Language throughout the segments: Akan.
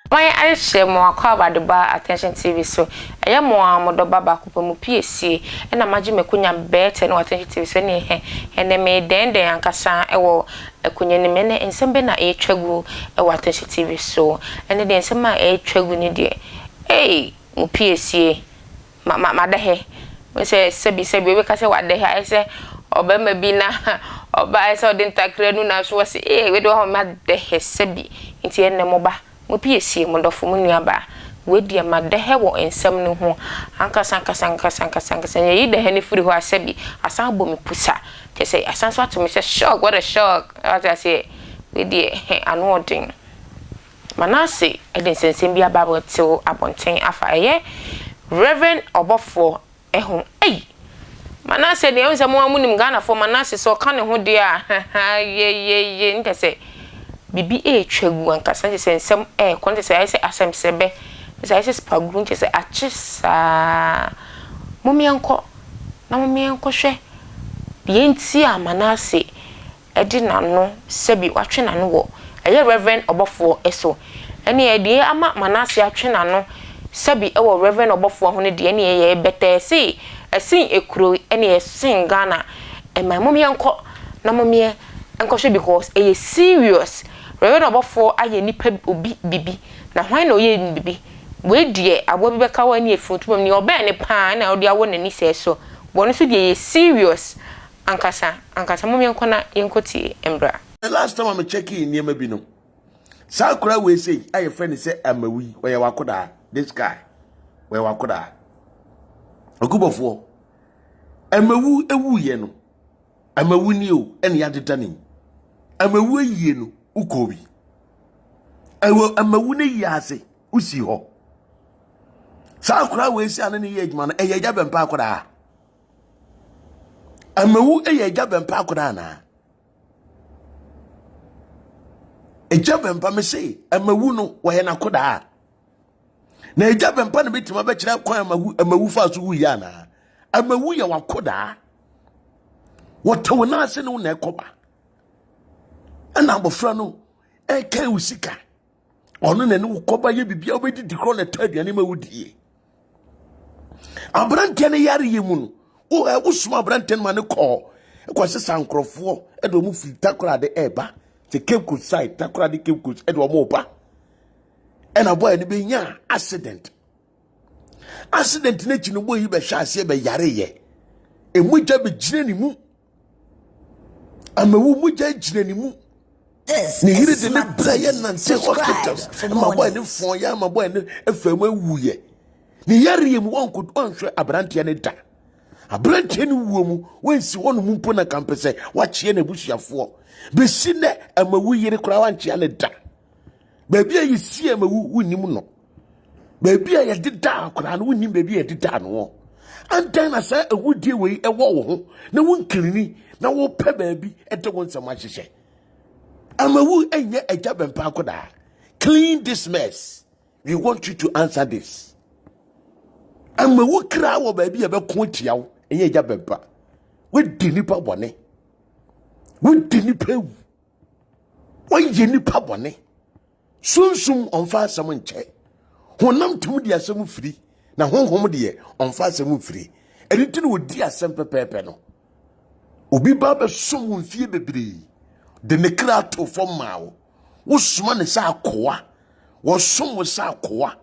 Why I share more cover the bar attention TV so I am more modoba bakupo PSC and imagine me kunya better no attention TV so near and they made then the ankasa ewo kunya ni mene and sembe na twegu ewo attention TV so and then sema twegu ni de hey mu PSC ma de he we say sebi we ka say wa de he I say obema bi na oba I say odin takre nu na so say we do ho ma de he sebi nti enne mo ba mo PSC mo dofo mo nuaba we dia ma de he wo ensam no ho ankasa yi de he ni firi ho asabi asan bo me pusa te say asan so ato me say shock what a shock I say we dia anu odin Manasseh edin sensem bia Bible till abonten afa eye Rev Obofuor ehun Manasseh de ense mo amunim Ghana for Manasseh so ka ne ho dia ye nte say bibi twegu ankasa sensem konte say asem sebe say spagru nte say achisa momienko na momienko hwe de nti a Manasseh edi nano sebi watwe nano wo eye Rev Obofuor eso ene e de ama Manasseh atwe nano sebi ewo Rev Obofuor ho ne de ene ye bete si esin ekuro ene esin Ghana my mommy enko na mommy enko hwe because e serious Rev Obofuor aye nipa obi bibi na hwan na oye bibi we die abo bi beka wa ne efuntumam ni oba ne pa na odi awo na ni se so bono so de serious ankasa mommy enko na yenkoti embra. The last time I'm checking near maybe no. Sakura we say I friend say amawi where wakoda this guy where wakoda Okubofuor amawu ewu ye no amawu ni o ene ya detani amawu yie no ukobi ewo amawu ne yase usi ho Sakura we say ane ne ye adwuma na eyeja bempa akoda amawu eyeja bempa akoda na ejabempa me say amawu no wo na koda na ejabempa no betima be kire kwan amawu fa so wu ya na amawu ya wakoda woto na ase no na ekoba ana abofra no kai usika ono na ne koba ye bibia obedi dikro na taduane ma wudie abrante ne yare ye mu no wo suma abrante ma ne ko kwase sankrofo edo mu fitakora de eba the Cåptúrêd side takura di Cåptúrêd edo mo ba ena boy ni be nya accident na chinu boy be hwa ase be yare ye emuja be gire ni mu amawu muja gire ni mu ni hire de ne braye nante hospitals ma boy ni fon ya ma boy ni efam awu ye ni yare ye mu wonko onhwe abrante ne da abrante ni wuo mu wensi wono mu mpo na kampese wachie na busuafo besine amawu yire kura wanchi ale da baby ayi si amawu wunim no baby ayi dida kura no wunim baby ayi dida no antan na sa awudie we ewo wo ho na wonkirini na wo pe baby ede won sama hyehye amawu enye eja bempa akoda clean this mess. We want you to answer this. Amawu kra wo baby e be ko tiawo enye eja bempa we di nipa bone Wudi nipa ewu. Waye nipa bone. Sunsum onfa asem nche. Honam tum di asem firi. Na honhom de onfa asem firi. Eriti no odi asem pepepe no. Obi ba be som mfie bebre. De ne kra to fom mawo. Wo soma ne sa akoa. Wo som wo sa akoa.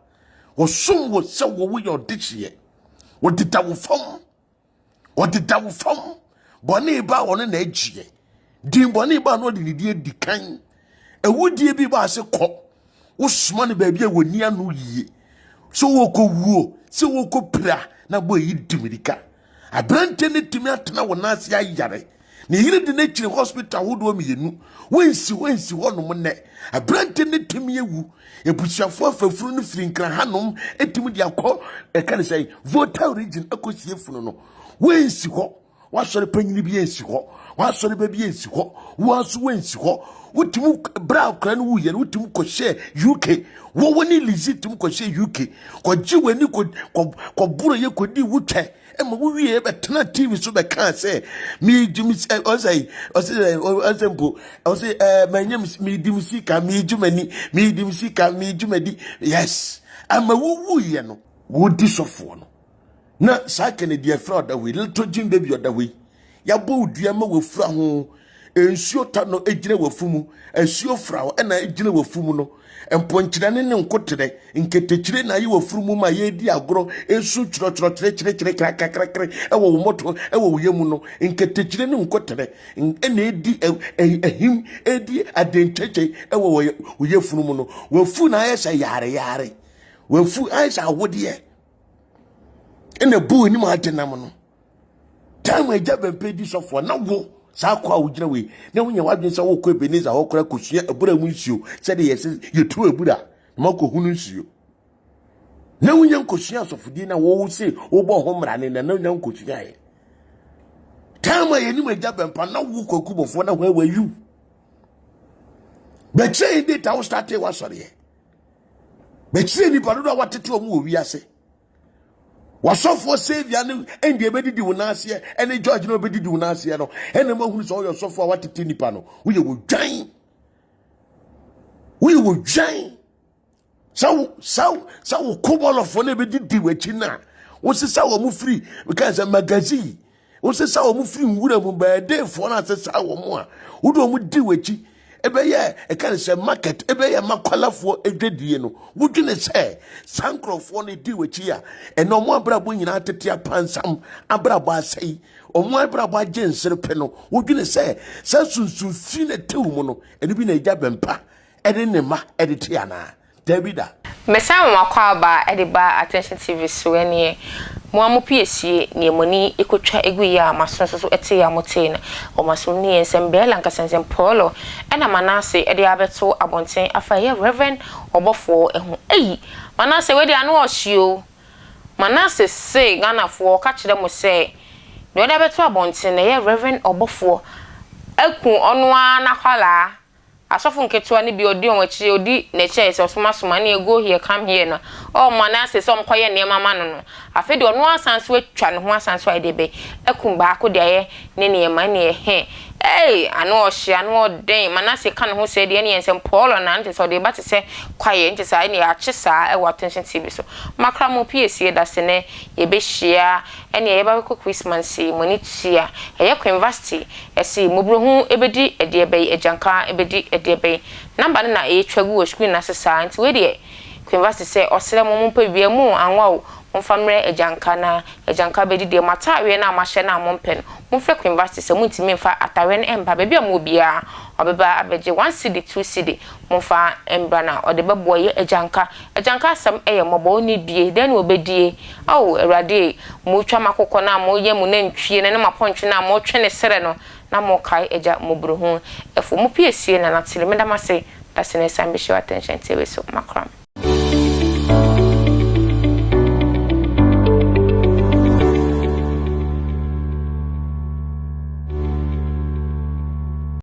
Wo som wo se wo yo dichie. Wo dida wo fom. Wo dida wo fom. Bone ba wona na agie. Dimboni ba no di dikan ewudie bi ba se kɔ wo soma ne ba bia woni anu yie so wo ko wuo se wo ko pra na bo yi dimirika abrante ne timi atena wo na ase ayare ne yire de na kire hospital wo do mienu wensi ho no mo ne abrante ne timi ewu ebusuafo afafuru no firi nkra hanom etimi dia kɔ ka ne sei voter region akosie funu no wensi ho wasɔre panyini bi ensi ho wasɔre ba bi ensi ho waso wensi ho wotimu bra kra no wuye wotimu ko share UK wo woni legit mu ko share UK ko ji wani ko buro ye ko di wutwe e ma wo wie be tena TV so be kan say me jimi o say mpo o say manyam me di musika me jumani me di musika me jumadi yes ama wo ye no wo di sofo no na sa kene dia fra da we little jim baby da we ya bo udua ma wo fra ho ensuo ta no ejire wo fumu ensuo fra ho na ejire wo fumu no emponkyire ne nkotere nketechire na yi wo fumu ma ye di agoro ensu chire krakrakra ewo wo moto ewo wo yemu no nketechire ne nkotere na edi ehim edi adencheche ewo wo ye fumu no wo fu na ayesa yare wo fu ayesa awode ene bu ni ma adenam no time eja bempedi sofo na wo sa kwa wujira we na wonya wadwen sa wo ko Ebeneza ho kora kosua abura mu nsuo se de yesi yetu abura ma ko hunu nsuo na wonya nkosua sofodi na wo se wo bo ho mra ne na wonya nkosua ye time ye ni ma eja bempa na wo ko kubofo na ho awayu be che de ta wo start wa sori ye be che ni pa do wa tete o mu owi ase wasofo savior ne endie bedidi wonase ene George no bedidi wonase no ene ma hunu so yo sofo a watete nipa no wo ye wo dwan so wo kobolofo ne bedidi wachi na wo se sa wo mu free because a magazine wo se sa wo mu free nwura mu ba de fo na se sa wo mu a wo do mu di wachi ebeye e kan se market ebeye makwalafo edwadie no wudwene se sankrofo ne di wachi a eno mo abrabo nyina tete apansam abrabo asai omo abrabo agensere pe no wudwene se sunsun fi ne tewu mu no ene bi na eja bempa ede ne ma ede te ana Davida mesa makwa ba ede ba Attention TV so ene mo amopiesie ne moni ekotwa egu ya masonso so ete ya moten o maso ne ensembela nkasensem Paulo ena Manasseh ede abeto abonten afaye Rev Obofuor ehu Manasseh we de anu ohio Manasseh say ganafo ka kire mo say ne ode abeto abonten ye Rev Obofuor eku onu ana kwala asofo nketua ne bi odi onwachi odi na chese osoma na go here come here na o Manasseh so mkoye ne mama no afi de ono asanso atwa ne ho asanso aidebe ekum ba ko de aye ne ne ma ne anu ohia anu oden Manasseh kan ho se de ne ensem Paulo na nte so de ba te se kwaye nte sa ne ya chesa e wa Attention TV so makra mo piesie da se ne ye be hia ene ye ba ko Christmas moni tia ye ko university esi mobro hu ebedi ediebe ejanka ebedi ediebe number na e twagu o screen na sesa nti we de ko university se osere mo mpa bia mu anwa o mfamre ejanka bedi de mata we na amahye na mompen mfre ko university se muntimi mfa atawe ne emba bebia mo bia obeba abeje 1 cd 2 cd mfa embra na ode bebo ye ejanka asem eye mobo ni bie den obedie erade mo twa makokọ na mo ye mu na ntwie ne mapontwe na mo twe ne sere no na mo kai eja mo buru hu efo mo piesie na natile medamase da sene sambe show Attention TV so makro